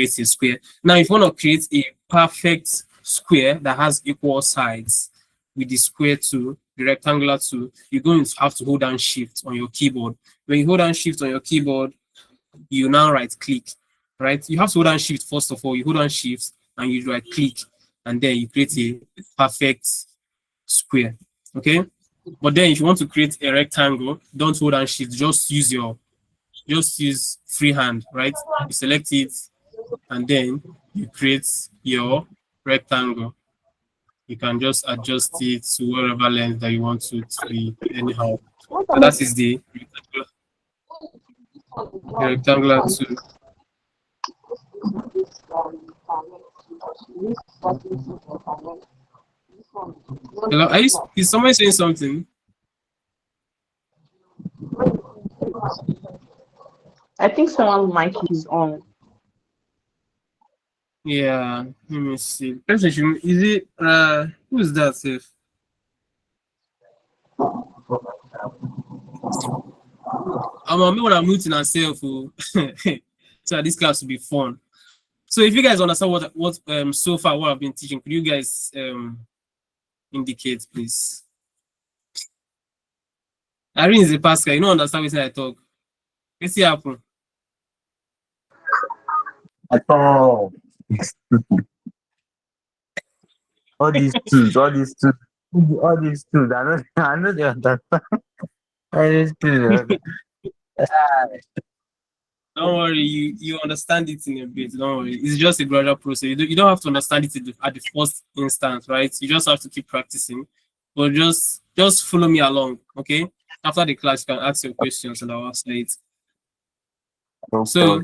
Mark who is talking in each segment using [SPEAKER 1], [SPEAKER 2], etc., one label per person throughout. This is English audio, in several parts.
[SPEAKER 1] create a square. Now, if you want to create a perfect square that has equal sides with the square tool, the rectangular tool, you're going to have to hold down shift on your keyboard. When you hold down shift on your keyboard, you now right click, right? You have to hold down shift first of all. You hold down shift and you right click, and then you create a perfect square. Okay. But then if you want to create a rectangle, don't hold down shift, just use freehand, right? You select it and then you create your rectangle. You can just adjust it to whatever length that you want to be anyhow. So that is the rectangular tool. Hello, is someone saying something?
[SPEAKER 2] I think someone's mic is on.
[SPEAKER 1] Yeah, let me see. Is it who is that safe? I'm when I'm muting myself, oh. So this class will be fun. So if you guys understand what so far what I've been teaching, could you guys indicate, please? Irene is a Pascal, you don't understand what I talk. Let's see happen.
[SPEAKER 3] At all. All these tools. I know they understand. All these tools.
[SPEAKER 1] Don't worry, you understand it in a bit. Don't worry, it's just a gradual process. You don't have to understand it at the first instance, right? You just have to keep practicing. But just follow me along, okay? After the class, you can ask your questions and I'll answer it. So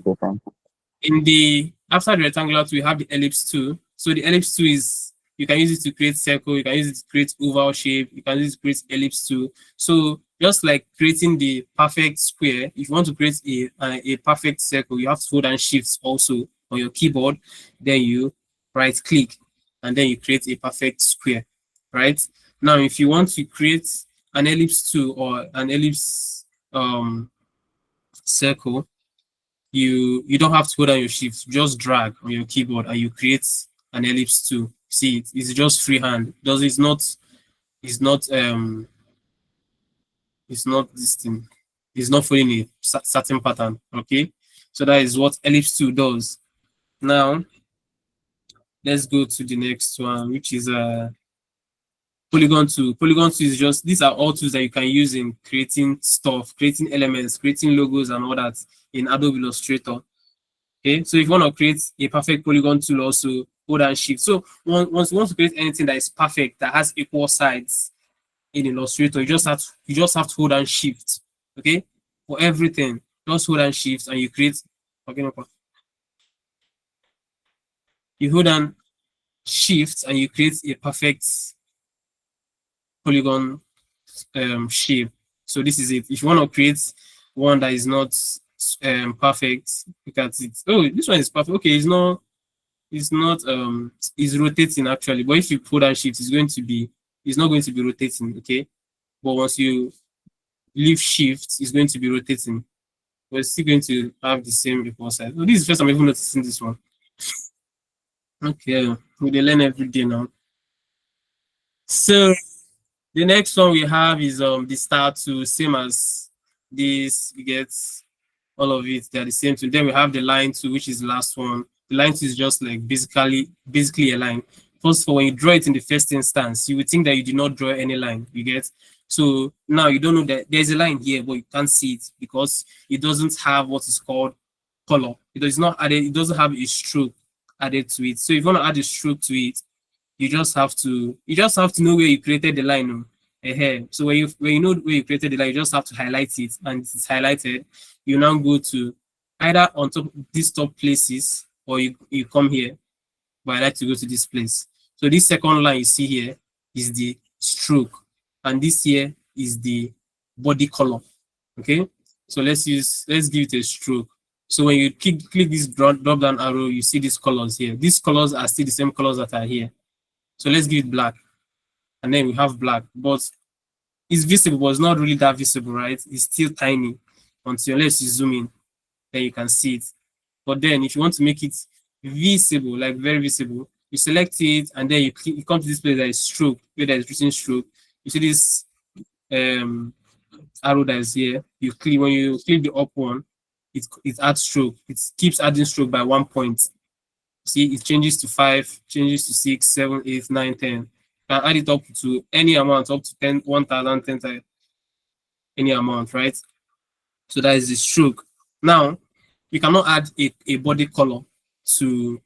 [SPEAKER 1] in the after the rectangular tool, we have the ellipse tool. So the ellipse tool is you can use it to create circle, you can use it to create oval shape, you can use it to create ellipse tool. So just like creating the perfect square, if you want to create a perfect circle, you have to hold down shift also on your keyboard, then you right click and then you create a perfect square, right? Now, if you want to create an ellipse tool or an ellipse circle, you don't have to hold down your shift, just drag on your keyboard and you create an ellipse tool. See it's just freehand. It's not this thing. It's not following a certain pattern. Okay, so that is what ellipse tool does. Now let's go to the next one, which is polygon tool. Polygon tool is just these are all tools that you can use in creating stuff, creating elements, creating logos and all that in Adobe Illustrator. Okay, so if you want to create a perfect polygon tool, also hold and shift. So once you want to create anything that is perfect, that has equal sides in Illustrator, you just have to hold and shift. Okay, for everything, just hold and shift, and you create. Okay, no problem. You hold and shift, and you create a perfect polygon shape. So this is it. If you want to create one that is not perfect, look at it. Oh, this one is perfect. Okay, it's not it's rotating actually, but if you hold and shift, it's not going to be rotating. Okay, but once you leave shift, it's going to be rotating, but it's still going to have the same equal side. So this is the first time I'm even noticing this one. Okay, we learn every day now. So the next one we have is the start to same as this. We get all of it. They're the same tool. Then we have the line tool, which is the last one. The line tool is just like basically a line. First of all, when you draw it in the first instance, you would think that you did not draw any line. You get so now you don't know that there's a line here, but you can't see it because it doesn't have what is called color. It does not added. It doesn't have a stroke added to it. So if you want to add a stroke to it, you just have to know where you created the line. So when you know where you created the line, you just have to highlight it, and it's highlighted. You now go to either on top these top places, or you come here. But I like to go to this place. So this second line you see here is the stroke, and this here is the body color. Okay, so let's give it a stroke. So when you click this drop down arrow, you see these colors here. These colors are still the same colors that are here. So let's give it black, and then we have black, but it's visible, but it's not really that visible, right? It's still tiny unless you zoom in, then you can see it. But then if you want to make it visible, like very visible. You select it, and then you come to this place that is stroke, where there is written stroke. You see this um arrow that is here. You click when you click the up one, it adds stroke. It keeps adding stroke by 1 point. See, it changes to 5, changes to 6, 7, 8, 9, 10. You can add it up to any amount, up to 10, 1,000, 10,000, any amount, right? So that is the stroke. Now, you cannot add a body color to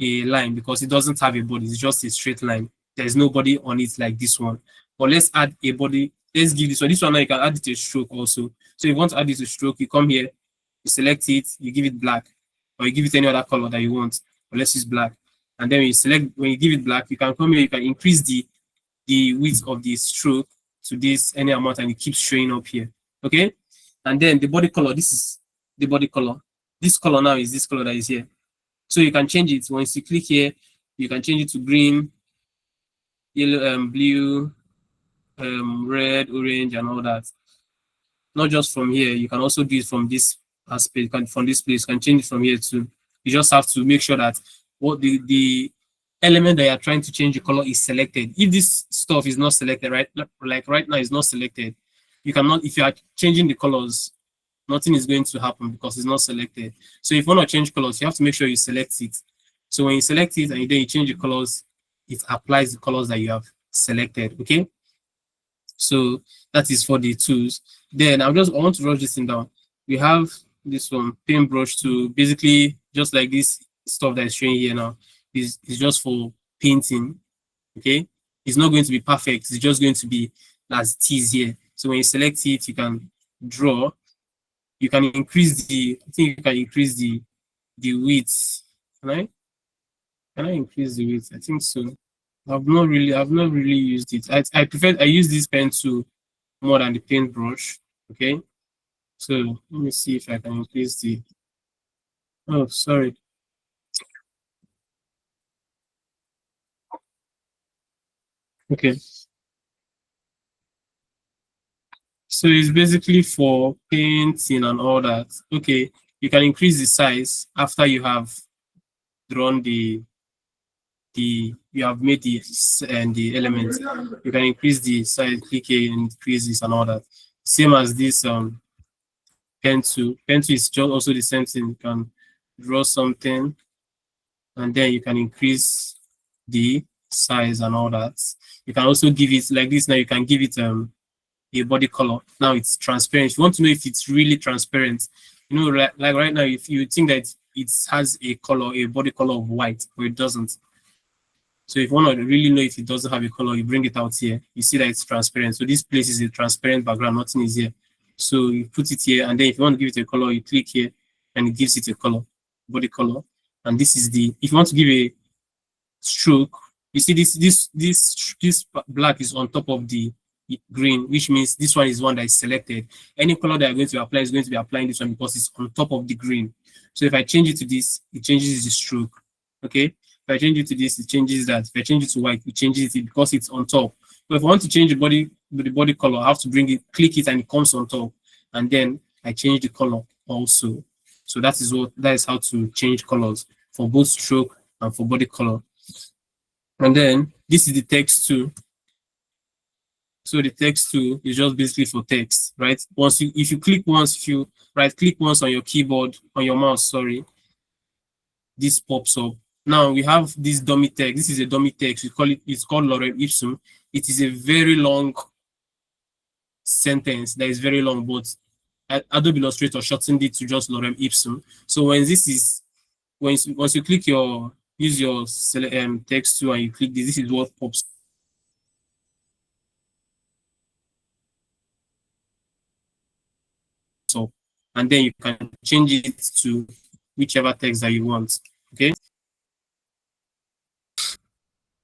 [SPEAKER 1] a line because it doesn't have a body. It's just a straight line. There's no body on it like this one. But let's add a body. Let's give this one. This one now you can add it to a stroke also. So if you want to add it to stroke, you come here, you select it, you give it black, or you give it any other color that you want. But let's use black. And then when you give it black, you can come here, you can increase the width of the stroke to this any amount, and it keeps showing up here. Okay. And then the body color, this is the body color. This color now is this color that is here. So you can change it. Once you click here, you can change it to green, yellow, blue, red, orange, and all that. Not just from here, you can also do it from this aspect. From this place, you can change it from here too. You just have to make sure that what the element that you're trying to change the color is selected. If this stuff is not selected, right, like right now is not selected, you cannot. If you are changing the colors, nothing is going to happen because it's not selected. So if you want to change colors, you have to make sure you select it. So when you select it and then you change the colors, it applies the colors that you have selected. Okay. So that is for the tools. Then I want to rush this thing down. We have this one, paintbrush, to basically just like this stuff that is showing here now is just for painting. Okay. It's not going to be perfect. It's just going to be as it is here. So when you select it, you can draw. You can increase I think you can increase the width. Can I increase the width? I think so. I've not really used it. I use this pen tool more than the paintbrush. Okay. So let me see if I can increase the, oh sorry. Okay. So it's basically for painting and all that. Okay. You can increase the size after you have drawn you have made the elements. You can increase the size, click here and increase this and all that. Same as this pen tool. Pen tool is just also the same thing. You can draw something and then you can increase the size and all that. You can also give it like this. Now you can give it a body color. Now it's transparent. If you want to know if it's really transparent, you know, like right now, if you think that it has a color, a body color of white, but it doesn't. So if you want to really know if it doesn't have a color, you bring it out here. You see that it's transparent. So this place is a transparent background, nothing is here. So you put it here, and then if you want to give it a color, you click here, and it gives it a color, body color. And this is if you want to give a stroke, you see this black is on top of the green, which means this one is one that is selected. Any color that I'm going to apply is going to be applying this one because it's on top of the green. So if I change it to this, it changes the stroke. Okay. If I change it to this, it changes that. If I change it to white, it changes it because it's on top. But if I want to change the body color, I have to bring it, click it, and it comes on top. And then I change the color also. So that is how to change colors for both stroke and for body color. And then this is the text too. So the text tool is just basically for text, right? If you right click once on your keyboard, on your mouse, sorry, this pops up. Now we have this dummy text. This is a dummy text. It's called lorem ipsum. It is a very long sentence that is very long, but Adobe Illustrator shortened it to just lorem ipsum. So once you click use your text tool and you click this is what pops up. And then you can change it to whichever text that you want. Okay.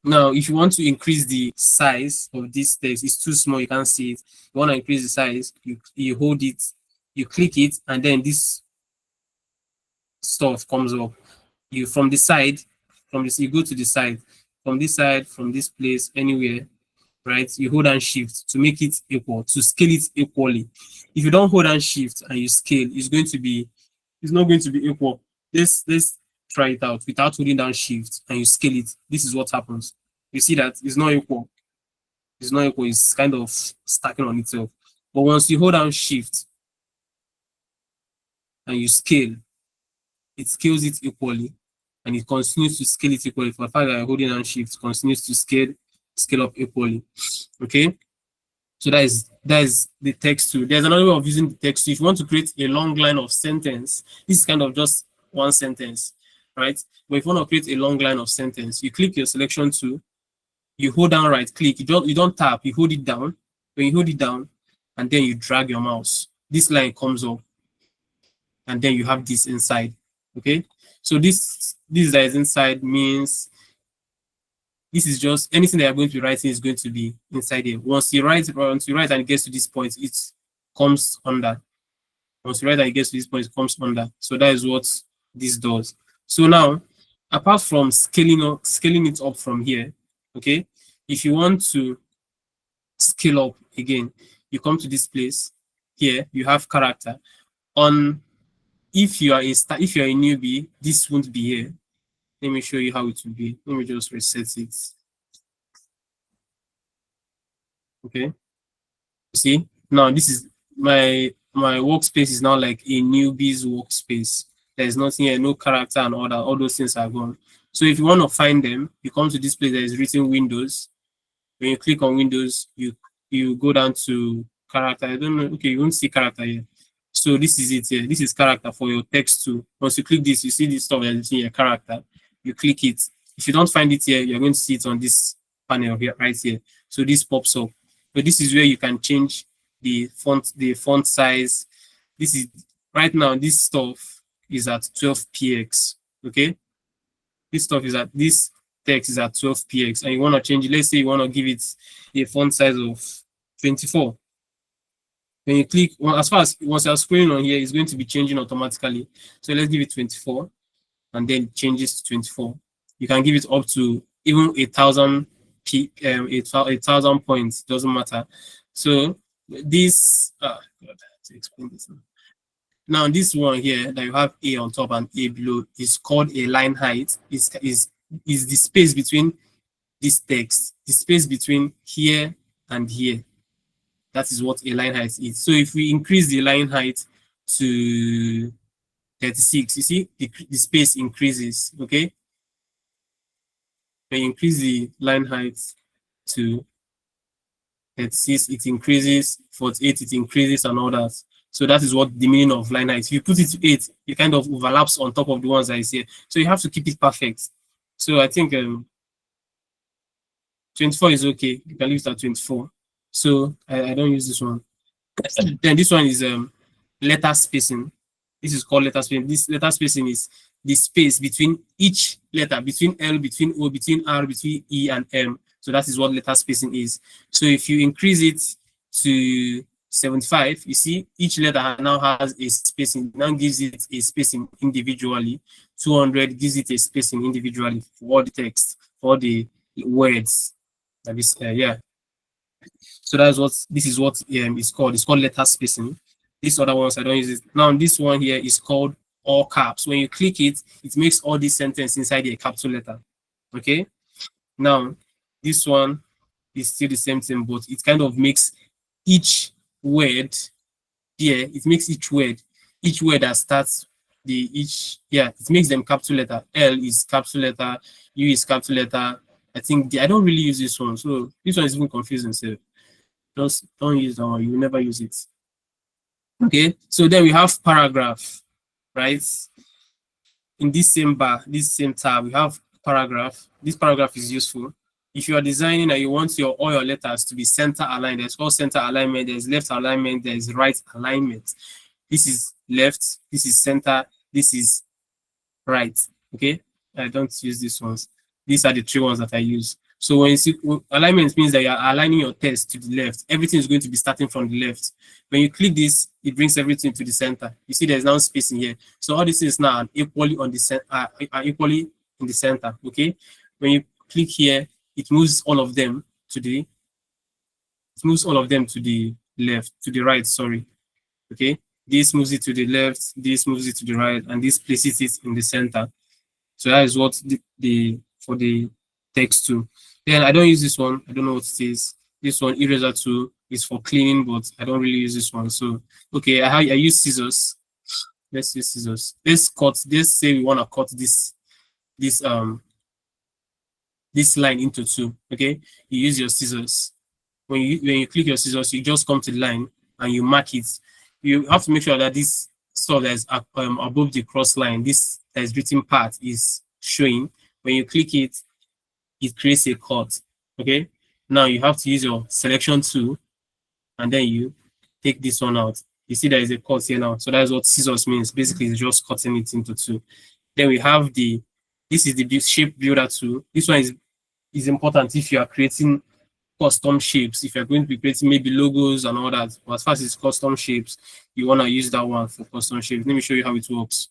[SPEAKER 1] Now, if you want to increase the size of this text, it's too small, you can't see it. You want to increase the size, you hold it, you click it, and then this stuff comes up. You from the side, you go to the side, from this place, anywhere, right? You hold and shift to make it equal, to scale it equally. If you don't hold and shift and you scale, it's not going to be equal. Let's try it out without holding down shift and you scale it, this is what happens. You see that it's not equal. It's not equal. It's kind of stacking on itself. But once you hold down shift and you scale, it scales it equally and it continues to scale it equally. For the fact that I'm holding down shift, continues to scale up equally. Okay. So that is the text tool. There's another way of using the text tool. If you want to create a long line of sentence, this is kind of just one sentence, right? But if you want to create a long line of sentence, you click your selection tool, you hold down right click, you don't tap, you hold it down. When you hold it down, and then you drag your mouse, this line comes up, and then you have this inside. Okay, so this that is inside means this is just anything that you're going to be writing is going to be inside here. Once you write and it gets to this point, it comes under. Once you write and it gets to this point, it comes under. So that is what this does. So now, apart from scaling it up from here, okay, if you want to scale up again, you come to this place here, you have character. If you're a newbie, this won't be here. Let me show you how it will be. Let me just reset it. Okay. See, now this is my workspace is now like a newbie's workspace. There's nothing here, no character and all those things are gone. So if you want to find them, you come to this place that is written Windows. When you click on Windows, you go down to character. I don't know. Okay, you won't see character here. So this is it here. This is character for your text too. Once you click this, you see this stuff that is in your character. You click it. If you don't find it here, you're going to see it on this panel here, right here. So this pops up. But this is where you can change the font size. This is right now. This stuff is at 12px. Okay, this text is at 12px, and you want to change it. Let's say you want to give it a font size of 24. When you click, as far as once you're scrolling on here, it's going to be changing automatically. So let's give it 24, and then it changes to 24. You can give it up to even 1,000 points. Doesn't matter. So this, to explain this now, this one here that you have A on top and A below is called a line height. Is the space between this text, the space between here and here. That is what a line height is. So if we increase the line height to 36, you see the space increases. Okay. When you increase the line height to 36, it increases. 48, it increases, and all that. So that is what the meaning of line height. If you put it to 8, it kind of overlaps on top of the ones that is here. So you have to keep it perfect. So I think 24 is okay. You can leave it at 24. So I don't use this one. Then this one is letter spacing. This is called letter spacing. This letter spacing is the space between each letter, between L, between O, between R, between E and M. So that is what letter spacing is. So if you increase it to 75, you see each letter now has a spacing, now gives it a spacing individually. 200 gives it a spacing individually for all the text, for all the words. That is, yeah. So that's what this is what it's called. It's called letter spacing. These other ones I don't use it. Now this one here is called all caps. When you click it, it makes all these sentences inside a capital letter. Okay. Now this one is still the same thing, but it kind of makes each word here. It makes each word that starts it makes them capital letter. L is capital letter, U is capital letter. I think I don't really use this one, so this one is even confusing. So just don't use that one. You will never use it. Okay, so then we have paragraph, right? In this same bar, this same tab, we have paragraph. This paragraph is useful if you are designing and you want all your letters to be center aligned. There's called center alignment. There's left alignment. There's right alignment. This is left. This is center. This is right. Okay, I don't use these ones. These are the 3 ones that I use. So when you see alignment means that you are aligning your text to the left. Everything is going to be starting from the left. When you click this, it brings everything to the center. You see there's now space in here. So all this is now equally on the equally in the center. Okay. When you click here, it moves all of them to the left, to the right, sorry. Okay. This moves it to the left, this moves it to the right, and this places it in the center. So that is what the for the text tool. Then I don't use this one. I don't know what it is. This one eraser tool is for cleaning, but I don't really use this one. So okay, I use scissors. Let's use scissors. Let's cut. Let's say we want to cut this this line into two. Okay, you use your scissors. When you click your scissors, you just come to the line and you mark it. You have to make sure that this stuff that is above the cross line, this that is written part is showing. When you click it, it creates a cut. Okay. Now you have to use your selection tool and then you take this one out. You see there is a cut here now. So that's what scissors means. Basically, it's just cutting it into two. Then we have this is the shape builder tool. This one is important if you are creating custom shapes. If you're going to be creating maybe logos and all that, but as far as it's custom shapes, you want to use that one for custom shapes. Let me show you how it works.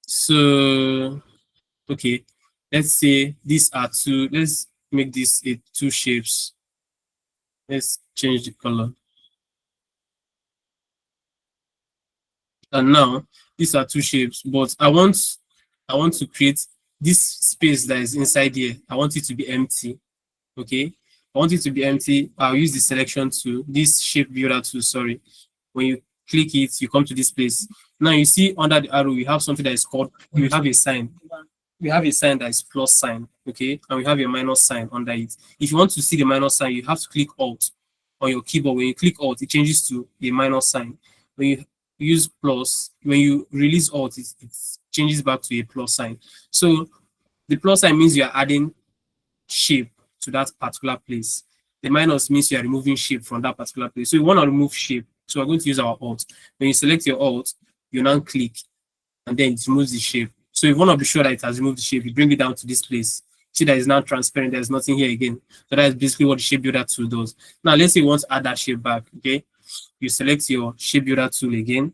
[SPEAKER 1] So, okay, let's say these are two. Let's make this a two shapes. Let's change the color. And now these are two shapes, but I want to create this space that is inside here. I want it to be empty. Okay, I want it to be empty. I'll use the selection tool, this shape builder tool, sorry. When you click it, you come to this place. Now you see under the arrow, we have something that is called, we have a sign. We have a sign that is plus sign, okay? And we have a minus sign under it. If you want to see the minus sign, you have to click Alt on your keyboard. When you click Alt, it changes to a minus sign. When you use plus, when you release Alt, it changes back to a plus sign. So the plus sign means you are adding shape to that particular place. The minus means you are removing shape from that particular place. So you want to remove shape. So we're going to use our Alt. When you select your Alt, you now click and then it removes the shape. So if you want to be sure that it has removed the shape, you bring it down to this place. See that it's now transparent. There's nothing here again. So that is basically what the shape builder tool does. Now let's say you want to add that shape back. Okay, you select your shape builder tool again.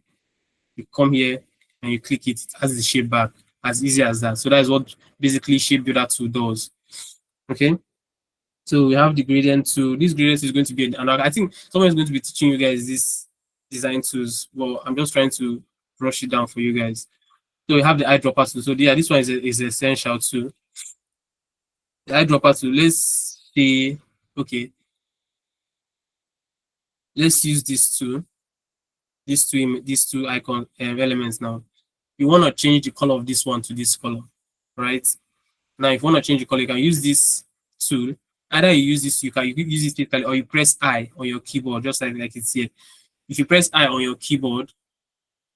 [SPEAKER 1] You come here and you click it. It has the shape back. As easy as that. So that is what basically shape builder tool does. Okay. So we have the gradient tool. This gradient is going to be, and I think someone is going to be teaching you guys this design tools. Well, I'm just trying to brush it down for you guys. So we have the eyedropper tool. So yeah, this one is essential too. The eyedropper tool. Let's see. Okay. Let's use this tool. These two icon elements now. You want to change the color of this one to this color, right? Now, if you want to change the color, you can use this tool. Either you use this, you can use it physically, or you press I on your keyboard, just like it's here. If you press I on your keyboard,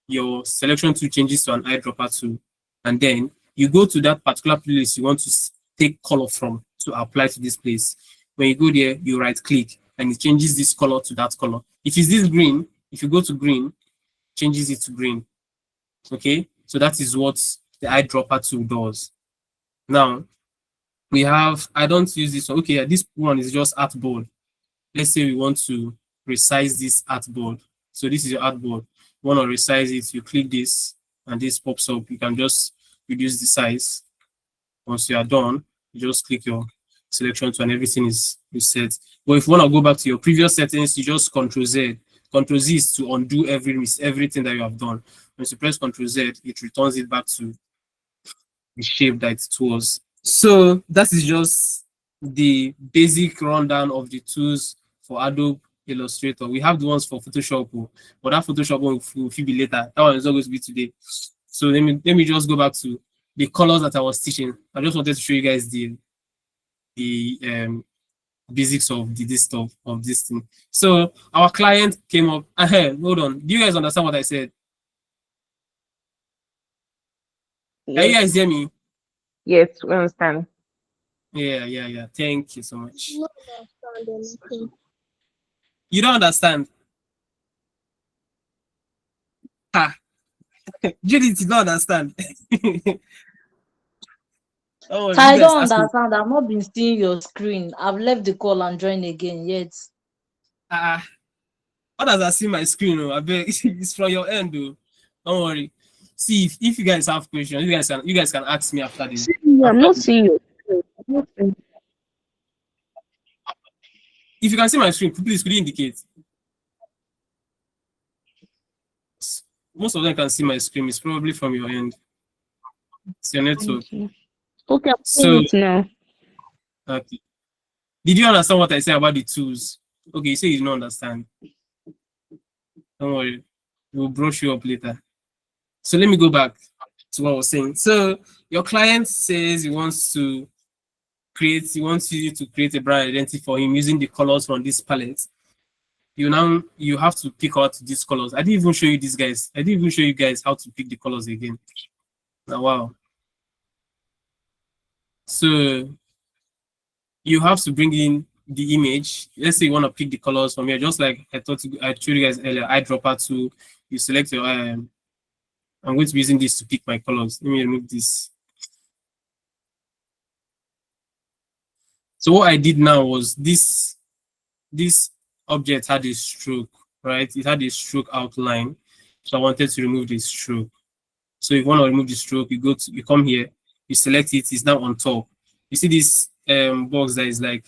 [SPEAKER 1] your selection tool changes to an eyedropper tool, and then you go to that particular place you want to take color from to apply to this place. When you go there, you right click, and it changes this color to that color. If it's this green, if you go to green, changes it to green. Okay, so that is what the eyedropper tool does. Now, we have, I don't use this one. Okay, yeah, this one is just artboard. Let's say we want to resize this artboard. So this is your artboard. You want to resize it, you click this, and this pops up. You can just reduce the size. Once you are done, you just click your selection tool and everything is set. But if you want to go back to your previous settings, you just Control Z. Control Z is to undo everything that you have done. Once you press Control Z, it returns it back to the shape that it was. So that is just the basic rundown of the tools for Adobe Illustrator. We have the ones for Photoshop, but that Photoshop one will be later. That one is not going to be today. So let me just go back to the colors that I was teaching. I just wanted to show you guys the basics of this stuff of this thing. So our client came up. Hold on. Do you guys understand what I said? Can you guys
[SPEAKER 2] Yes.
[SPEAKER 1] hear me?
[SPEAKER 2] Yes, we understand.
[SPEAKER 1] Yeah. Thank you so much. You don't understand? Ah, Judith, you don't understand. Oh, you
[SPEAKER 4] I
[SPEAKER 1] guys
[SPEAKER 4] don't
[SPEAKER 1] ask me.
[SPEAKER 4] understand. I've not been seeing your screen. I've left the call and joined again yet.
[SPEAKER 1] Ah, what does I see my screen? Oh, I bet it's from your end, though. Don't worry. See, if you guys have questions, you guys can ask me after the
[SPEAKER 2] See you. I'm
[SPEAKER 1] after
[SPEAKER 2] not
[SPEAKER 1] the.
[SPEAKER 2] seeing you. I'm not seeing
[SPEAKER 1] If you can see my screen, please could you indicate? most of them can see my screen. It's probably from your end. It's your network.
[SPEAKER 2] Okay, I'm
[SPEAKER 1] So,
[SPEAKER 2] seeing it now.
[SPEAKER 1] okay. Did you understand what I said about the tools? Okay, you say you don't understand. Don't worry. We'll brush you up later. So let me go back to what I was saying. So your client says he wants to he wants you to create a brand identity for him using the colors from this palette. You have to pick out these colors. I didn't even show you these guys. I didn't even show you guys how to pick the colors again. Now, wow. So you have to bring in the image. Let's say you want to pick the colors from here, just like I showed you guys earlier. Eyedropper to you select your I'm going to be using this to pick my colors. Let me remove this. So what I did now was this object had a stroke, right? It had a stroke outline. So I wanted to remove the stroke. So if you want to remove the stroke, you come here, you select it, it's now on top. You see this box that is like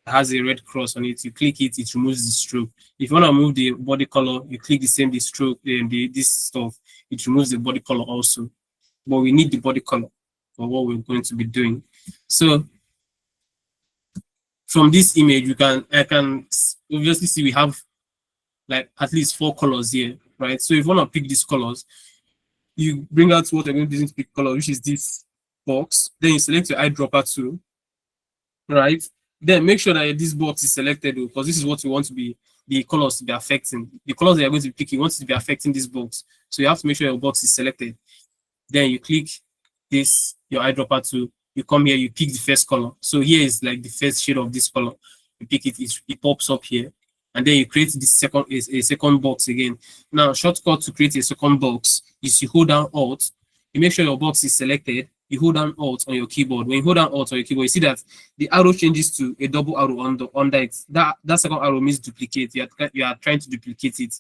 [SPEAKER 1] has a red cross on it. You click it, it removes the stroke. If you want to remove the body color, you click the stroke, this stuff, it removes the body color also. But we need the body color for what we're going to be doing. So from this image, I can obviously see we have like at least 4 colors here, right? So if you want to pick these colors, you bring out what you're going to use to pick color, which is this box. Then you select your eyedropper tool, right? Then make sure that this box is selected because this is what you want to be the colors to be affecting. The colors that you're going to be picking, you want it to be affecting this box. So you have to make sure your box is selected. Then you click this, your eyedropper tool. You come here, you pick the first color. So here is like the first shade of this color. You pick it, it pops up here. And then you create this a second box again. Now, shortcut to create a second box is you hold down Alt. You make sure your box is selected. You hold down Alt on your keyboard. When you hold down Alt on your keyboard, you see that the arrow changes to a double arrow under it. That second arrow means duplicate. You are trying to duplicate it.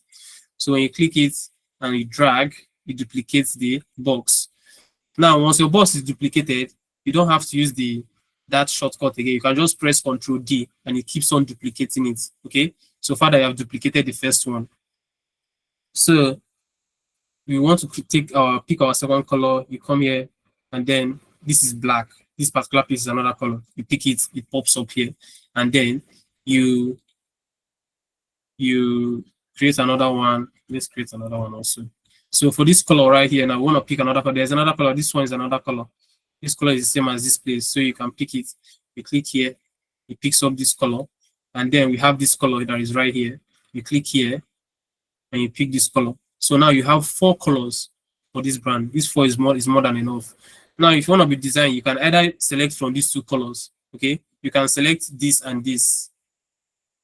[SPEAKER 1] So when you click it and you drag, it duplicates the box. Now, once your box is duplicated, you don't have to use that shortcut again. You can just press Ctrl D and it keeps on duplicating it. Okay. So far, I have duplicated the first one. So we want to pick our second color. You come here, and then this is black. This particular piece is another color. You pick it, it pops up here, and then you create another one. Let's create another one also. So for this color right here, now I want to pick another color. There's another color. This one is another color. This color is the same as this place, so you can pick it. You click here, it picks up this color. And then we have this color that is right here. You click here and you pick this color. So now you have 4 colors for this brand. This 4 is more than enough. Now, if you want to be design, you can either select from these 2 colors. Okay, you can select this and this.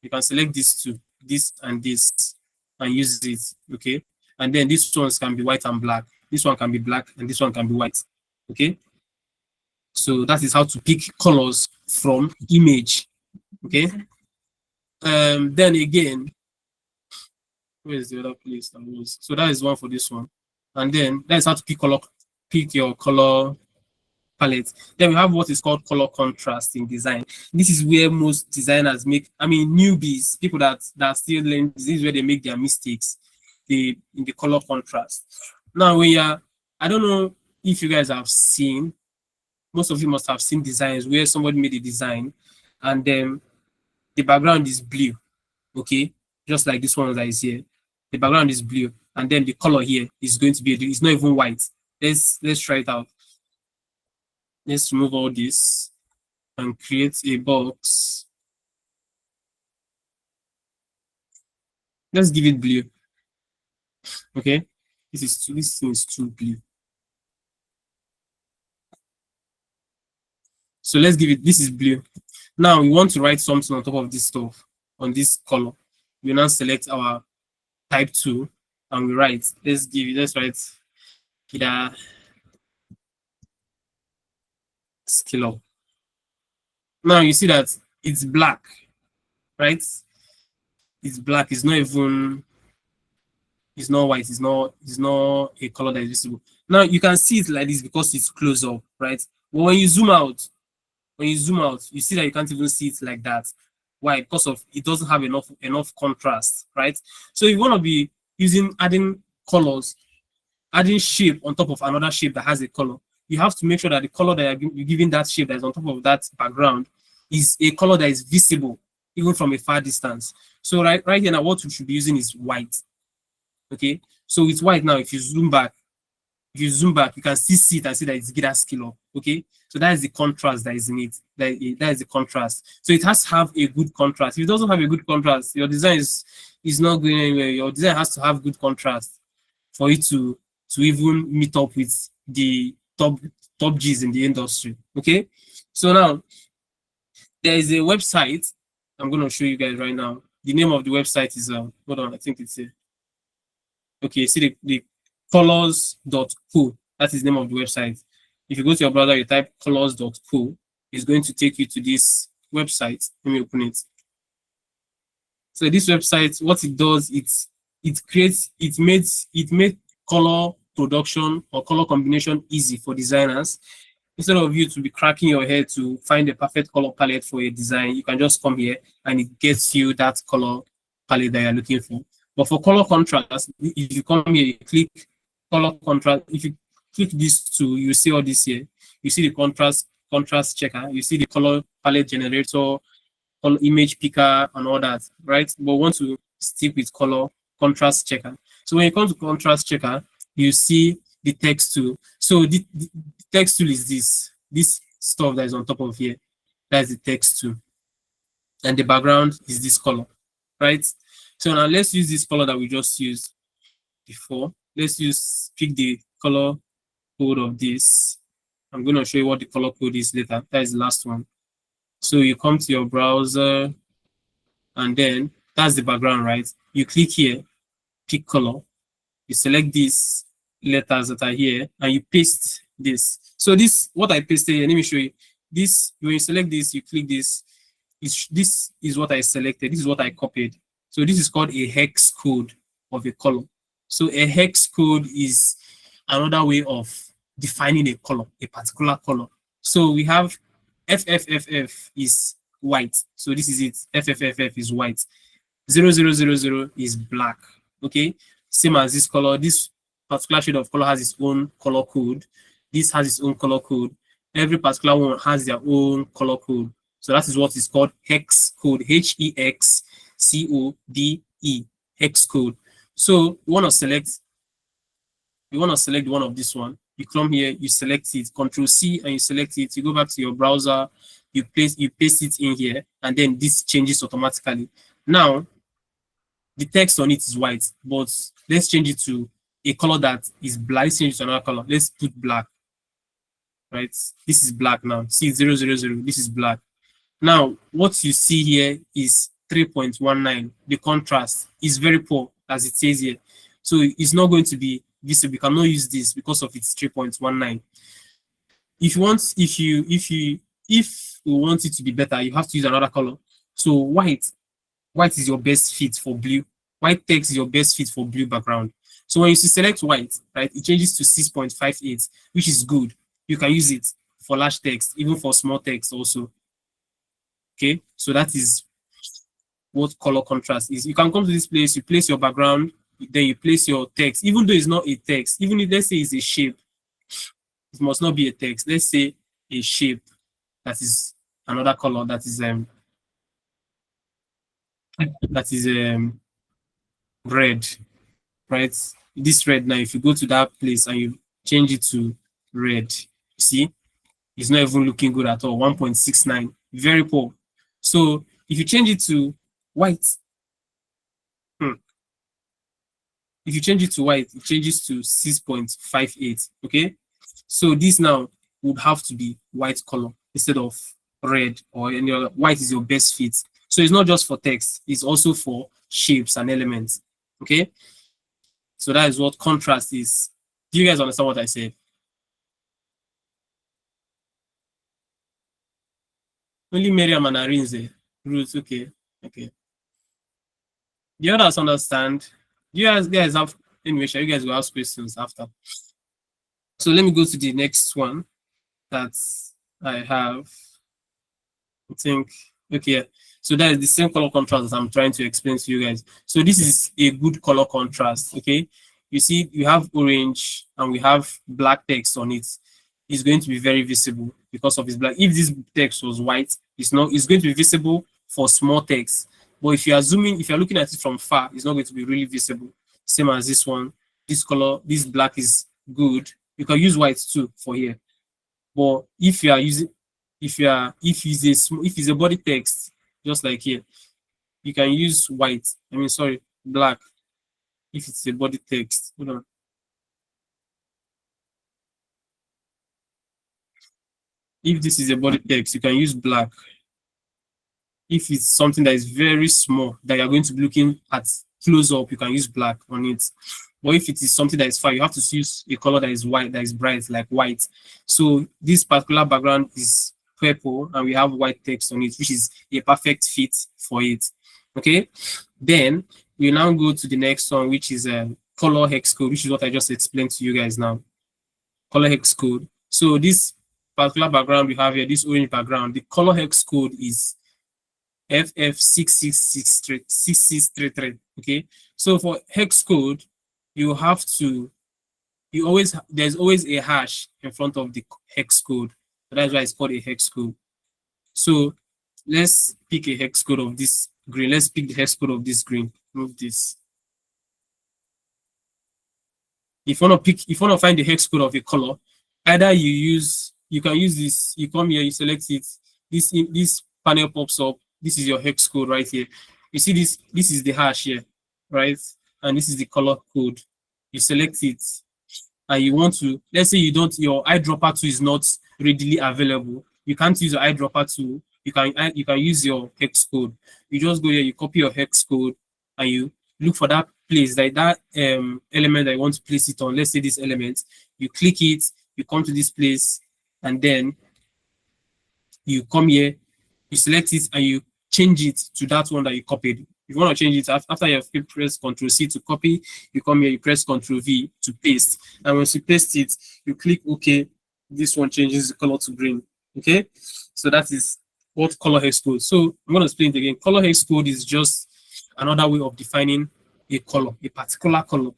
[SPEAKER 1] You can select these 2, this and this, and use it. Okay, and then these ones can be white and black. This one can be black and this one can be white. Okay, so that is how to pick colors from image. Okay. Then again, where is the other place that was? So that is one for this one. And then that is how to pick your color palette. Then we have what is called color contrast in design. This is where most designers newbies, people that still learn, this is where they make their mistakes, in the color contrast. Now, I don't know if you guys have seen, most of you must have seen designs where somebody made a design and then the background is blue. Okay, just like this one that is here. The background is blue, and then the color here is going to be it's not even white. Let's try it out. Let's remove all this and create a box. Let's give it blue. Okay, this thing is too blue. So let's give it. This is blue. Now we want to write something on top of this stuff on this color. We now select our type 2 and we write. Let's write here scale. Now you see that it's black, right? It's black. It's not even. It's not white. It's not a color that is visible. Now you can see it like this because it's close up, right? But when you zoom out, you see that you can't even see it like that. Why? Because of it doesn't have enough contrast, right? So if you want to be adding colors adding shape on top of another shape that has a color, you have to make sure that the color that you're giving that shape that is on top of that background is a color that is visible even from a far distance. So right here now, what we should be using is white. Okay, so it's white now. If you zoom back, you can still see it and see that it's Gida scale up. Okay, so that is the contrast that is in it. That is the contrast. So it has to have a good contrast. If it doesn't have a good contrast, your design is not going anywhere. Your design has to have good contrast for it to even meet up with the top G's in the industry. Okay, so now there is a website I'm going to show you guys right now. The name of the website is hold on, I think it's okay. See the colors.co. That is the name of the website. If you go to your browser, you type colors.co, it's going to take you to this website. Let me open it. So this website, what it does, it made color production or color combination easy for designers. Instead of you to be cracking your head to find the perfect color palette for a design, you can just come here and it gets you that color palette that you're looking for. But for color contrast, if you come here, you click color contrast. If you click these two, you see all this here. You see the contrast checker. You see the color palette generator, color image picker, and all that, right? But we want to stick with color contrast checker. So when you come to contrast checker, you see the text tool. So the text tool is this stuff that is on top of here. That's the text tool. And the background is this color, right? So now let's use this color that we just used before. Let's pick the color code of this. I'm going to show you what the color code is later. That is the last one. So you come to your browser and then that's the background, right? You click here, pick color. You select these letters that are here and you paste this. So this, what I pasted here, let me show you. This, when you select this, you click this. This is what I selected. This is what I copied. So this is called a hex code of a color. So a hex code is another way of defining a color, a particular color. So we have FFFF is white. So this is it. FFFF is white. 0000 is black. Okay. Same as this color. This particular shade of color has its own color code. This has its own color code. Every particular one has their own color code. So that is what is called hex code. HEXCODE. Hex code. So you want to select one of this one. You come here, you select it, Control C, and you select it. You go back to your browser, you paste it in here, and then this changes automatically. Now, the text on it is white, but let's change it to a color that is black. Let's change it to another color. Let's put black. Right? This is black now. See 000. This is black. Now, what you see here is 3.19. The contrast is very poor, as it says here. So it's not going to be visible. You cannot use this because of its 3.19. If you want it to be better, you have to use another color. So white is your best fit for blue. White text is your best fit for blue background. So when you select white, right, it changes to 6.58, which is good. You can use it for large text, even for small text also. Okay, so that is what color contrast is. You can come to this place, you place your background, then you place your text, even though it's not a text, even if let's say it's a shape, it must not be a text. Let's say a shape that is another color that is red, right? This red now, if you go to that place and you change it to red, you see, it's not even looking good at all. 1.69, very poor. So if you change it to white, if you change it to white, it changes to 6.58. Okay, so this now would have to be white color instead of red, or any other. White is your best fit. So it's not just for text, it's also for shapes and elements. Okay, so that is what contrast is. Do you guys understand what I said? Only Miriam and Arinze. Ruth, okay. The others understand. You guys have, anyway, you guys will ask questions after. So let me go to the next one that I have. I think, okay. So that is the same color contrast that I'm trying to explain to you guys. So this is a good color contrast, okay? you see you have orange and we have black text on it. It's going to be very visible because of its black. If this text was white, it's going to be visible for small text. But if you are zooming, if you're looking at it from far, it's not going to be really visible. Same as this one. This color, this black is good. You can use white too for here. But if you are using, if it's a body text, just like here, you can use white. I mean, sorry, black. If it's a body text, hold on. If this is a body text, you can use black. If it's something that is very small that you're going to be looking at close up, you can use black on it. But if it is something that is far, you have to use a color that is white, that is bright, like white. So this particular background is purple and we have white text on it, which is a perfect fit for it. Okay. Then we now go to the next one, which is a color hex code, which is what I just explained to you guys now. Color hex code. So this particular background we have here, this orange background, the color hex code is FF6663. Okay. So for hex code, there's always a hash in front of the hex code. So that's why it's called a hex code. So let's pick a hex code of this green. Let's pick the hex code of this green. Move this. If you want to find the hex code of a color, either you can use this. You come here, you select it. This panel pops up. This is your hex code right here. You see this is the hash here, right? And this is the color code. You select it and you want to, let's say your eyedropper tool is not readily available. You can't use your eyedropper tool. You can use your hex code. You just go here, you copy your hex code and you look for that place, like that element that you want to place it on. Let's say this element. You click it, you come to this place, and then you come here, you select it and you change it to that one that you copied. If you want to change it, after you have press Ctrl C to copy, you come here, you press Ctrl V to paste. And once you paste it, you click OK. This one changes the color to green. Okay, so that is what color hex code. So I'm going to explain it again. Color hex code is just another way of defining a color, a particular color.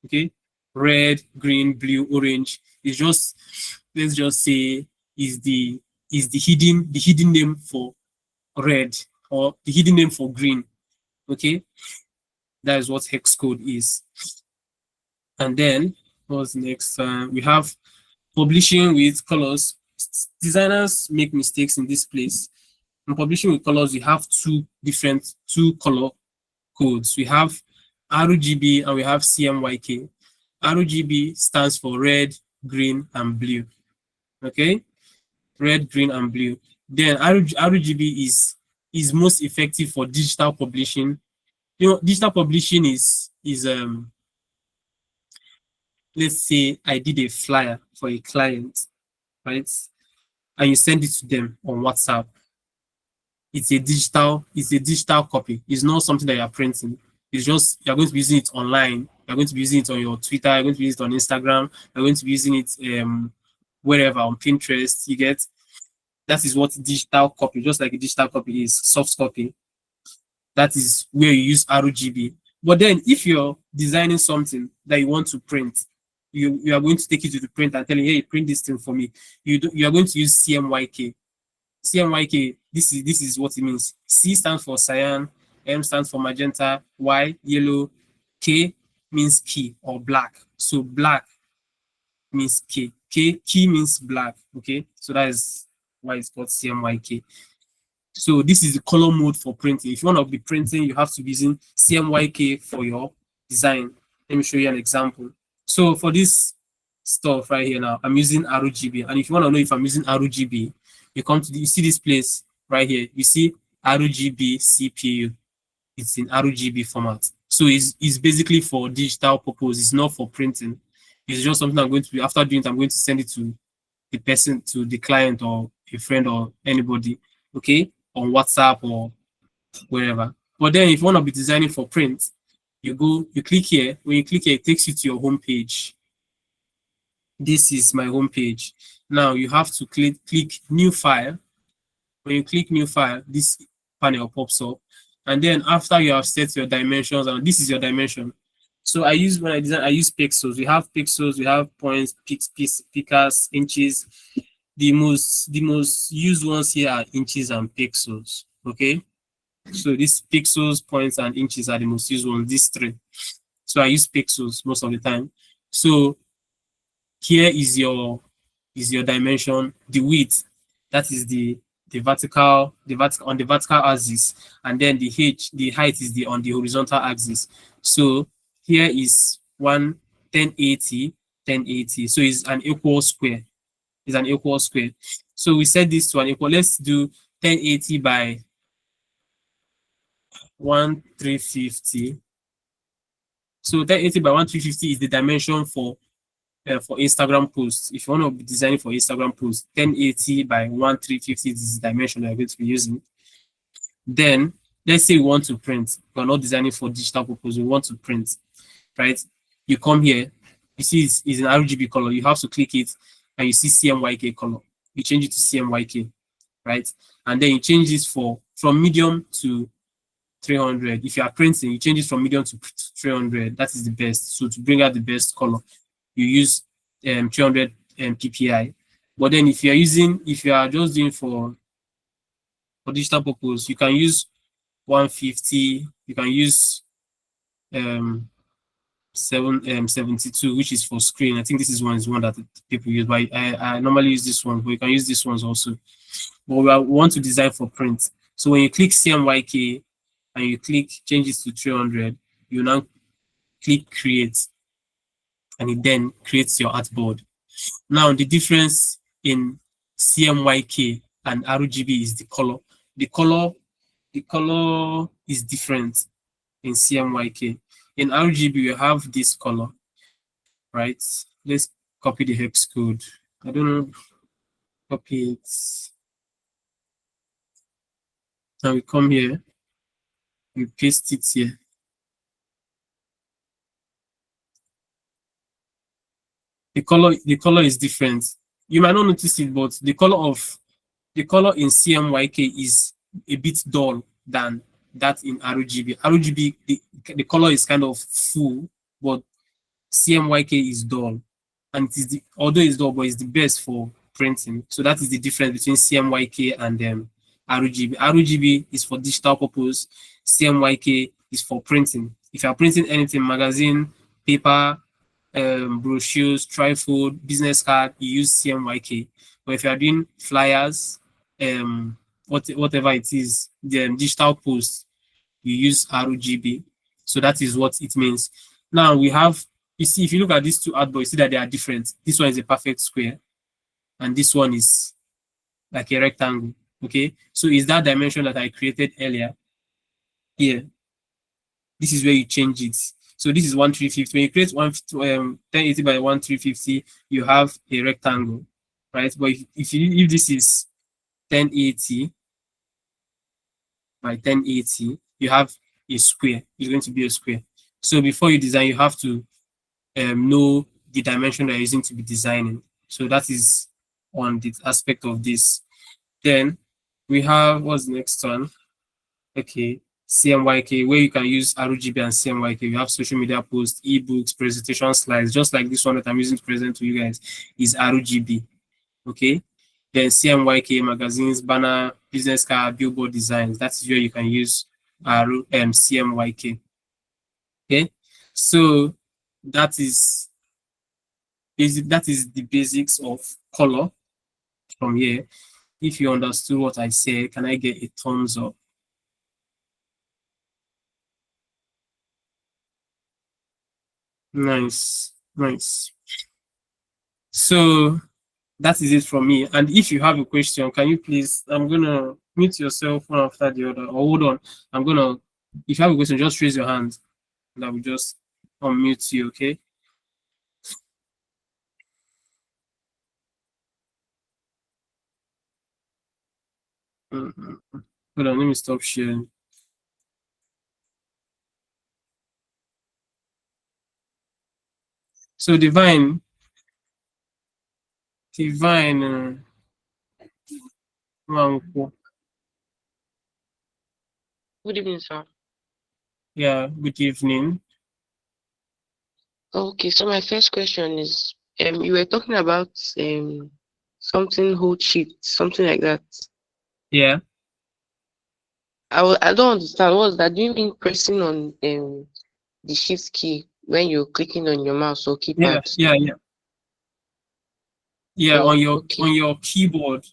[SPEAKER 1] Okay, red, green, blue, orange. It's just, let's just say, is the hidden name for red or the hidden name for green. Okay, that is what hex code is. And then what's next? We have publishing with colors. Designers make mistakes in this place. In publishing with colors, we have two color codes. We have RGB and we have CMYK. RGB stands for red, green, and blue. Okay, red, green, and blue. Then RGB is most effective for digital publishing. You know, digital publishing is let's say I did a flyer for a client, right? And you send it to them on WhatsApp. It's a digital copy. It's not something that you're printing. It's just you're going to be using it online. You're going to be using it on your Twitter. You're going to be using it on Instagram. You're going to be using it wherever, on Pinterest. You get, that is what digital copy, just like a digital copy is, soft copy. That is where you use RGB. But then if you're designing something that you want to print, you are going to take it to the printer and tell you, hey, print this thing for me. You are going to use CMYK. CMYK, this is what it means. C stands for cyan, M stands for magenta, Y, yellow, K means key or black. So black means K. Key means black. Okay, so that is why it's called CMYK. So this is the color mode for printing. If you want to be printing, you have to be using CMYK for your design. Let me show you an example. So for this stuff right here now, I'm using RGB. And if you want to know if I'm using RGB, you see this place right here. You see RGB CPU. It's in RGB format. So it's basically for digital purpose. It's not for printing. It's just something I'm going to be, after doing it, I'm going to send it to the person, to the client or a friend or anybody, okay, on WhatsApp or wherever. But then if you want to be designing for print, you click here. When you click here, it takes you to your home page. This is my home page. Now you have to click new file. When you click new file, this panel pops up. And then after you have set your dimensions, and this is your dimension, So I use when I design, I use pixels. We have pixels, we have points, pickers, inches. The most used ones here are inches and pixels. Okay. So these pixels, points, and inches are the most used ones, these three. So I use pixels most of the time. So here is your dimension, the width, that is the vertical on the vertical axis, and then the height is the on the horizontal axis. So here is 1080, 1080. So it's an equal square. It's an equal square. So we set this to an equal. Let's do 1080 by 1350. So 1080 by 1350 is the dimension for Instagram posts. If you want to be designing for Instagram posts, 1080 by 1350 is the dimension you're going to be using. Then let's say we want to print. We're not designing for digital purpose. We want to print, right? You come here, you see it's an RGB color. You have to click it, and you see CMYK color. You change it to CMYK, right? And then you change this from medium to 300. If you are printing, you change it from medium to 300. That is the best. So to bring out the best color, you use 300 ppi. But then if you are just doing for digital purpose, you can use 150. You can use um 72, which is for screen. I think this is one that people use, but I normally use this one, but you can use this ones also. But we want to design for print. So when you click CMYK and you click changes to 300, you now click create, and it then creates your artboard. Now the difference in CMYK and RGB is the color. The color, the color is different in CMYK. In RGB, you have this color, right? Let's copy the hex code. I don't know, copy it. Now we come here, we paste it here. The color is different. You might not notice it, but the color in CMYK is a bit dull than that in RGB. RGB, the color is kind of full, but CMYK is dull. And it is although it's dull, but it's the best for printing. So that is the difference between CMYK and RGB. RGB is for digital purpose. CMYK is for printing. If you are printing anything, magazine, paper, brochures, trifold, business card, you use CMYK. But if you are doing flyers, whatever it is, the digital post, you use RGB. So that is what it means. Now we have, you see, if you look at these two artboards, you see that they are different. This one is a perfect square, and this one is like a rectangle. Okay, so is that dimension that I created earlier here? This is where you change it. So this is 1350. When you create 1080 by 1350, you have a rectangle, right? But if this is 1080 by 1080, you have a square. It's going to be a square. So before you design, you have to know the dimension that you're using to be designing. So that is on the aspect of this. Then we have, what's the next one? Okay, CMYK, where you can use RGB and CMYK. You have social media posts, ebooks, presentation slides, just like this one that I'm using to present to you guys is RGB. Okay, then CMYK, magazines, banner, business card, billboard designs. That's where you can use CMYK. Okay, so that is the basics of color from here. If you understood what I said, can I get a thumbs up? Nice, nice. So that is it from me. And if you have a question, can you please, I'm gonna mute yourself one after the other. Or hold on, if you have a question, just raise your hand and I will just unmute you, okay? Hold on, let me stop sharing. So Divine, Nwankwo.
[SPEAKER 2] Good evening, sir.
[SPEAKER 1] Yeah, good evening.
[SPEAKER 5] Okay, so my first question is, you were talking about something hold shift, something like that.
[SPEAKER 1] Yeah,
[SPEAKER 5] I don't understand. What's that? Do you mean pressing on the shift key when you're clicking on your mouse or
[SPEAKER 1] yeah,
[SPEAKER 5] keypad?
[SPEAKER 1] yeah, yeah. Yeah,
[SPEAKER 5] Oh,
[SPEAKER 1] on
[SPEAKER 5] okay.
[SPEAKER 1] your keyboard,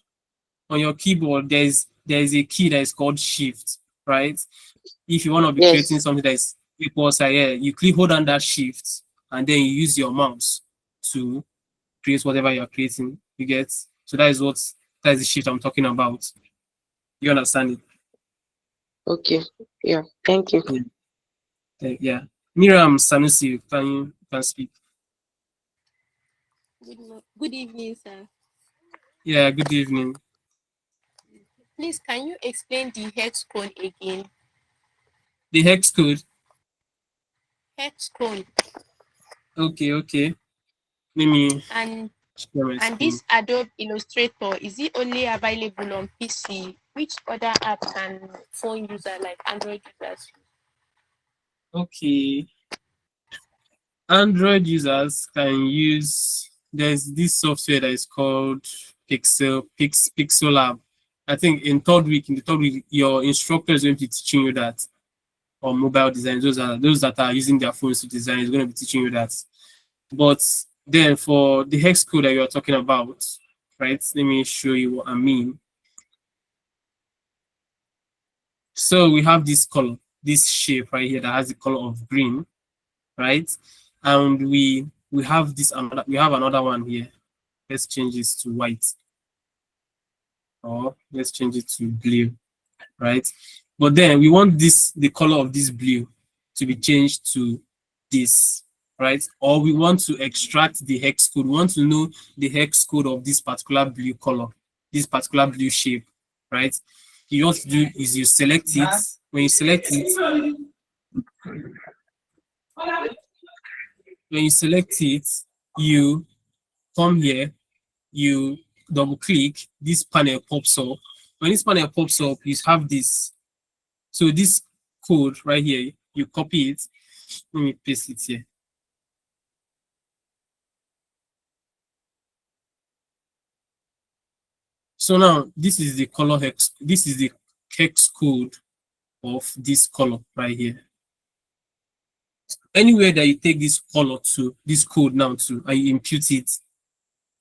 [SPEAKER 1] there's a key that is called shift, right? If you want to be creating
[SPEAKER 5] Yes.
[SPEAKER 1] something that is equals, yeah, you click hold on that shift and then you use your mouse to create whatever you're creating. You get, so that is the shift I'm talking about. You understand it?
[SPEAKER 5] Okay. Yeah. Thank you.
[SPEAKER 1] Yeah. Yeah. Miriam Sanusi, can speak?
[SPEAKER 6] Good evening, sir.
[SPEAKER 1] Yeah. Good evening.
[SPEAKER 6] Please, can you explain the hex code again?
[SPEAKER 1] The hex code.
[SPEAKER 6] Hex code
[SPEAKER 1] Okay. Okay. Let me
[SPEAKER 6] and
[SPEAKER 1] share my screen.
[SPEAKER 6] this Adobe Illustrator, is it only available on PC? Which other app can phone user like Android users use?
[SPEAKER 1] Okay. Android users can use. There's this software that is called Pixel Lab. I think in the third week, your instructor is going to be teaching you that on mobile design. Those that are using their phones to design is going to be teaching you that. But then for the hex code that you're talking about, right? Let me show you what I mean. So we have this color, this shape right here that has the color of green, right? And we have another one here. Let's change this to white, or let's change it to blue, right? But then we want the color of this blue to be changed to this, right? Or we want to extract the hex code. We want to know the hex code of this particular blue color, this particular blue shape, right? You want to do is you select it. When you select it, you come here, you double click, this panel pops up. When this panel pops up, you have this. So this code right here, you copy it. Let me paste it here. So now this is the color hex. This is the hex code of this color right here. Anywhere that you take this color to, this code now to, and you impute it,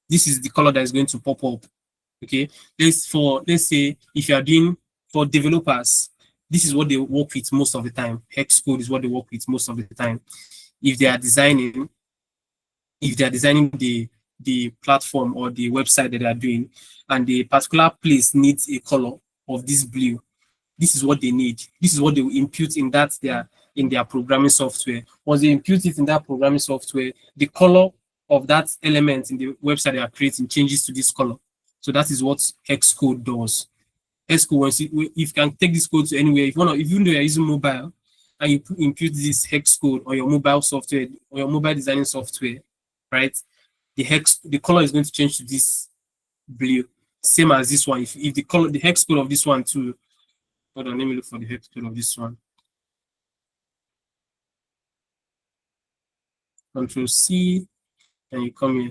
[SPEAKER 1] this is the color that is going to pop up. Okay. Let's say if you are doing for developers, this is what they work with most of the time. Hex code is what they work with most of the time. If they are designing, the platform or the website that they are doing, and the particular place needs a color of this blue, this is what they need. This is what they will impute in their programming software. Once they impute it in that programming software, the color of that element in the website they are creating changes to this color. So that is what hex code does. Hex code, if you can take this code to anywhere, if you want to, even though you're using mobile and you impute this hex code on your mobile software or your mobile designing software, right? The color is going to change to this blue, same as this one. If the hex code of this one too. Hold on, let me look for the hex code of this one. Control C, and you come here.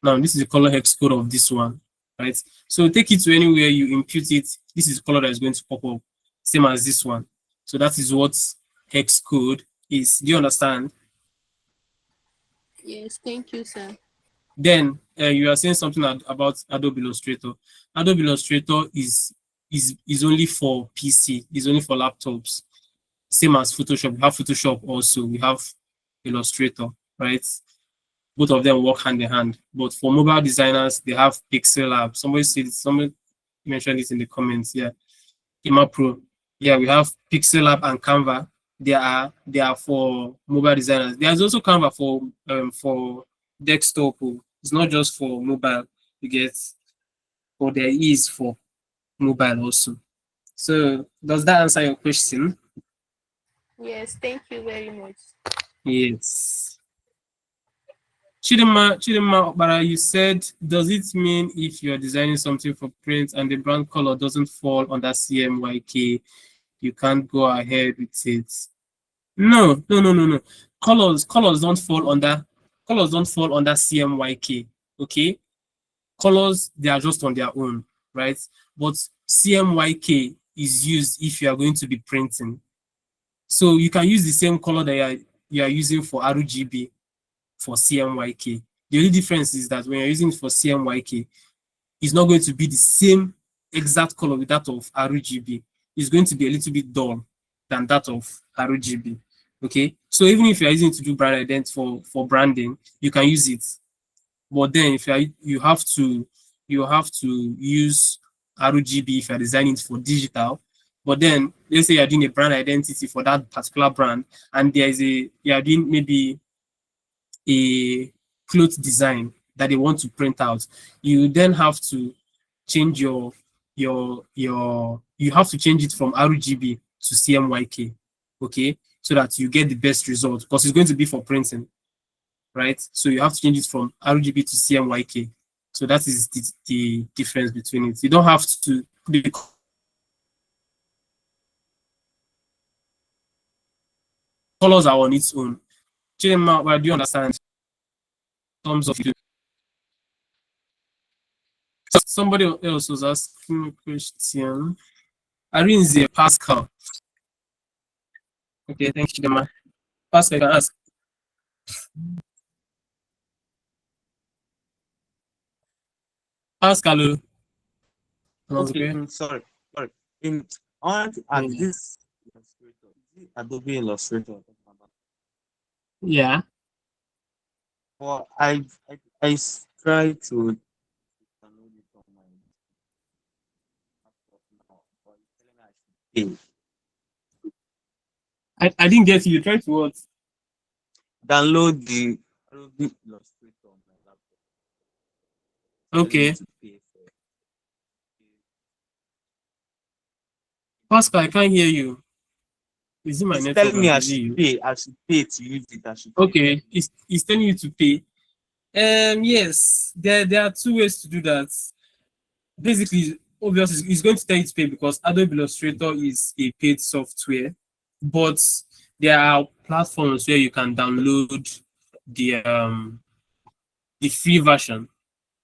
[SPEAKER 1] Now, this is the color hex code of this one, right? So take it to anywhere you impute it. This is the color that is going to pop up, same as this one. So that is what hex code is. Do you understand?
[SPEAKER 6] Yes, thank you, sir.
[SPEAKER 1] Then you are saying something about Adobe Illustrator. Adobe Illustrator is only for PC, is only for laptops. Same as Photoshop. We have Photoshop also. We have Illustrator, right? Both of them work hand in hand. But for mobile designers, they have Pixel Lab. Somebody mentioned this in the comments. Yeah, Ima Pro. Yeah, we have Pixel Lab and Canva. They are for mobile designers. There's also Canva for desktop. It's not just for mobile. You get, but there is for mobile also. So does that answer your question?
[SPEAKER 6] Yes, thank you very much.
[SPEAKER 1] Yes. Chidima Okbara, you said, does it mean if you're designing something for print and the brand color doesn't fall under CMYK, you can't go ahead with it? No, no, no, no, no. Colors don't fall under CMYK. Okay, colors they are just on their own, right? But CMYK is used if you are going to be printing. So you can use the same color that you are using for RGB for CMYK. The only difference is that when you're using it for CMYK, it's not going to be the same exact color with that of RGB. It's going to be a little bit dull than that of RGB. Okay, so even if you're using it to do brand identity for branding, you can use it. But then if you have to use RGB if you're designing it for digital. But then let's say you're doing a brand identity for that particular brand, and you are doing maybe a cloth design that they want to print out, you then have to change you have to change it from RGB to CMYK, okay, so that you get the best result because it's going to be for printing, right? So you have to change it from RGB to CMYK. So that is the difference between it. You don't have to. The colors are on its own. Chidema, well, do you understand? In terms of somebody else was asking a question. Arinze Pascal. Okay, thank you, Chidema. Pascal, you can ask. Pascal,
[SPEAKER 7] Okay,
[SPEAKER 1] okay.
[SPEAKER 7] sorry. And this Illustrator, is it Adobe Illustrator?
[SPEAKER 1] Yeah.
[SPEAKER 7] Well, I try to download it on my laptop now, but it's telling me I should pay.
[SPEAKER 1] I didn't get you. You tried to what?
[SPEAKER 7] Download the Adobe Illustrator on my laptop. It's telling me
[SPEAKER 1] Okay.
[SPEAKER 7] to pay for it.
[SPEAKER 1] Pascal, I can't hear you. Is it my
[SPEAKER 7] It's
[SPEAKER 1] network
[SPEAKER 7] telling me
[SPEAKER 1] or is it you?
[SPEAKER 7] I should pay to use it. I should pay for
[SPEAKER 1] Okay.
[SPEAKER 7] it.
[SPEAKER 1] It's telling you to pay. Yes, there are two ways to do that. Basically, obviously, it's going to tell you to pay because Adobe Illustrator is a paid software, but there are platforms where you can download the free version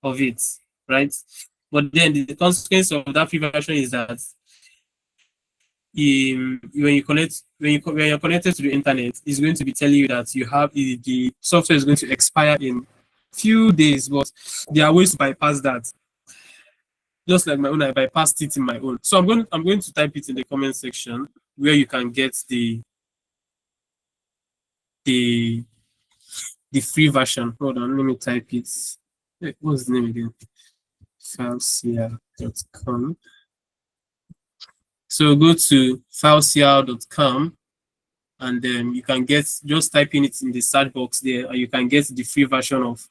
[SPEAKER 1] of it, right? But then the consequence of that free version is that when you're connected to the internet, it's going to be telling you that you have the software is going to expire in few days, but there are ways to bypass that. Just like my own, I bypassed it in my own. So I'm going to type it in the comment section where you can get the the free version. Hold on, let me type it. What's the name again? Filesia.com. So go to filesia.com and then you can get just typing it in the search box there, and you can get the free version of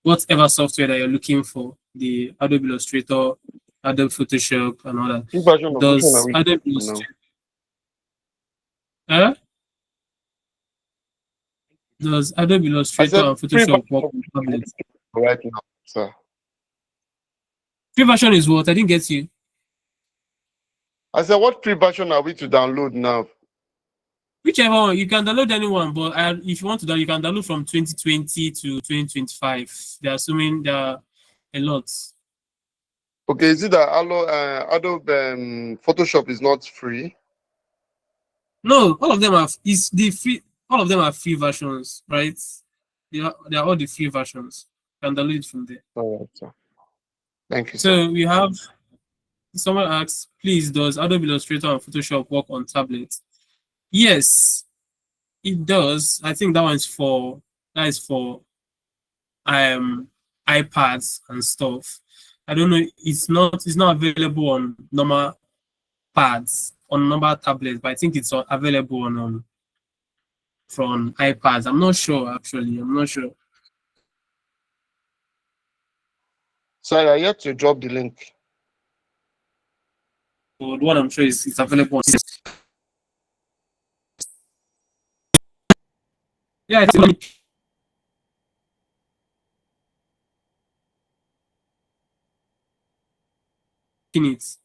[SPEAKER 1] whatever software that you're looking for, the Adobe Illustrator, Adobe Photoshop, and all that.
[SPEAKER 8] Which version of which one are
[SPEAKER 1] Does
[SPEAKER 8] we
[SPEAKER 1] Adobe
[SPEAKER 8] talking now?
[SPEAKER 1] Illustrator uh, does Adobe
[SPEAKER 8] I
[SPEAKER 1] Illustrator
[SPEAKER 8] said
[SPEAKER 1] and
[SPEAKER 8] free version
[SPEAKER 1] Photoshop work
[SPEAKER 8] of
[SPEAKER 1] on
[SPEAKER 8] which one are we
[SPEAKER 1] tablets?
[SPEAKER 8] talking right now, sir.
[SPEAKER 1] Free version is what? I didn't get you.
[SPEAKER 8] I said, what free version are we to download now?
[SPEAKER 1] Whichever one, you can download anyone, but if you want to download, you can download from 2020 to 2025. There are assuming there are a lot.
[SPEAKER 8] Okay, is it that Adobe Photoshop is not free?
[SPEAKER 1] No, all of them are is the free. All of them are free versions, right? They are all the free versions. You can download it from there.
[SPEAKER 8] All right, sir. Thank you, sir.
[SPEAKER 1] So we have someone asks, please, does Adobe Illustrator and Photoshop work on tablets? Yes, it does. I think that is for iPads and stuff. I don't know. It's not available on normal pads on normal tablets, but I think it's available on from iPads. I'm not sure actually. I'm not sure.
[SPEAKER 8] Sorry, I yet to drop the link.
[SPEAKER 1] But what I'm sure is it's available on. Yeah, it's in it.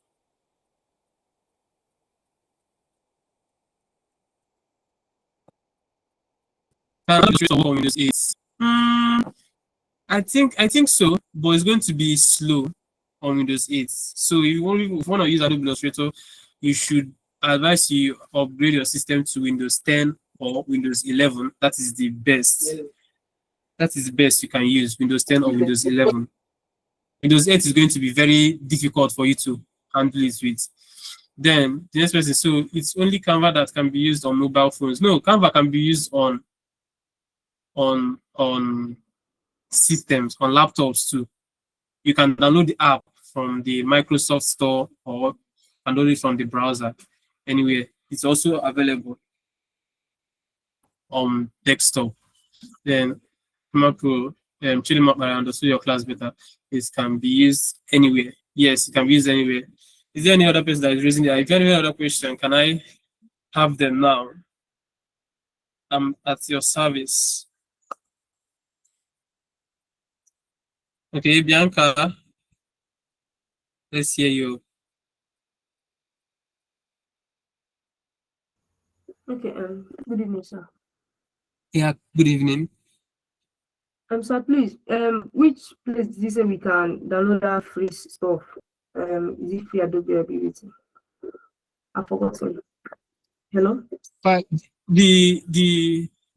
[SPEAKER 1] Can Illustrator work on Windows 8? I think so, but it's going to be slow on Windows 8. So if you want to use Adobe Illustrator, you should advise you upgrade your system to Windows 10 or Windows 11. That is the best. That is the best you can use, Windows 10 or Windows 11. Windows 8 is going to be very difficult for you to handle it with. Then the next person, so it's only Canva that can be used on mobile phones. No, Canva can be used on systems, on laptops too. You can download the app from the Microsoft Store or download it from the browser. Anyway, it's also available on desktop. Then Macro, Chile I understood your class better. It can be used anywhere. Yes, it can be used anywhere. Is there any other person that is raising there? If you have any other question, can I have them now? I'm at your service. Okay, Bianca, let's hear you.
[SPEAKER 9] Okay, good evening, sir.
[SPEAKER 1] Yeah, good evening.
[SPEAKER 9] Sir, please, which place did you say we can download that free stuff? Is it free Adobe ability? I forgot. Sorry. Hello?
[SPEAKER 1] But the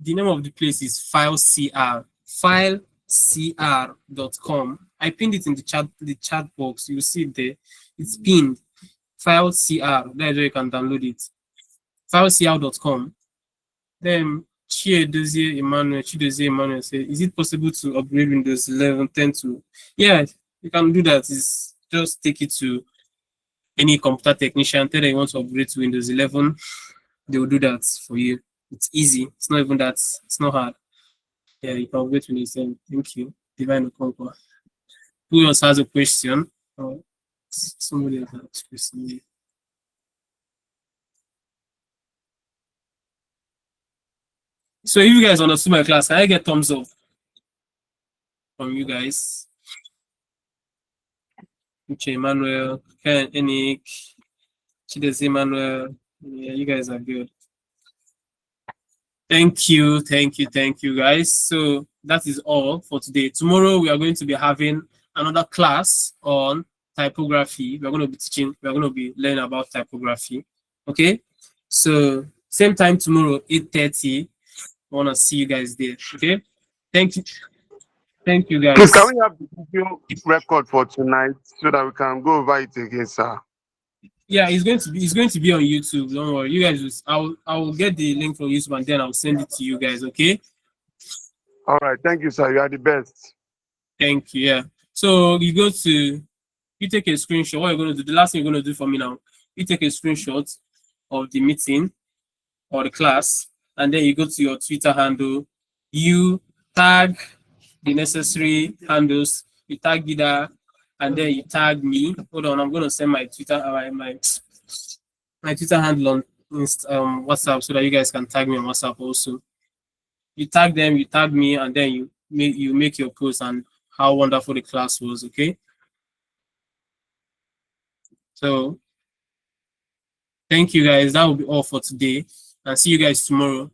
[SPEAKER 1] name of the place is FileCR. FileCR.com. I pinned it in the chat box. You see it there. It's pinned. FileCR. That's where you can download it. FileCR.com. Then Chidozie Emmanuel said, is it possible to upgrade Windows 11 10 to? Yeah, you can do that. It's just take it to any computer technician, tell them you want to upgrade to Windows 11. They will do that for you. It's easy. It's not even that. It's not hard. Yeah, you can upgrade to Windows 11. Thank you. Divine Conquer. Who else has a question? Oh, somebody else has a question. So if you guys understood my class, can I get thumbs up from you guys? Okay, Emmanuel, Ken, Enik, Chidozie Emmanuel. Yeah, you guys are good. Thank you, guys. So that is all for today. Tomorrow we are going to be having another class on typography. We are going to be learning about typography. Okay, so same time tomorrow, 8:30. I want to see you guys there. Okay, thank you guys.
[SPEAKER 8] Please, can we have the video record for tonight so that we can go over it again, sir?
[SPEAKER 1] Yeah, it's going to be on YouTube. Don't worry, you guys. I will get the link from YouTube and then I'll send it to you guys. Okay.
[SPEAKER 8] All right. Thank you, sir. You are the best.
[SPEAKER 1] Thank you. Yeah. So you take a screenshot. What you're going to do? The last thing you're going to do for me now. You take a screenshot of the meeting or the class, and then you go to your Twitter handle. You tag the necessary handles. You tag Gida, and then you tag me. Hold on, I'm going to send my Twitter my Twitter handle on WhatsApp so that you guys can tag me on WhatsApp also. You tag them, you tag me, and then you make your post and how wonderful the class was. Okay. So thank you guys. That will be all for today, and see you guys tomorrow.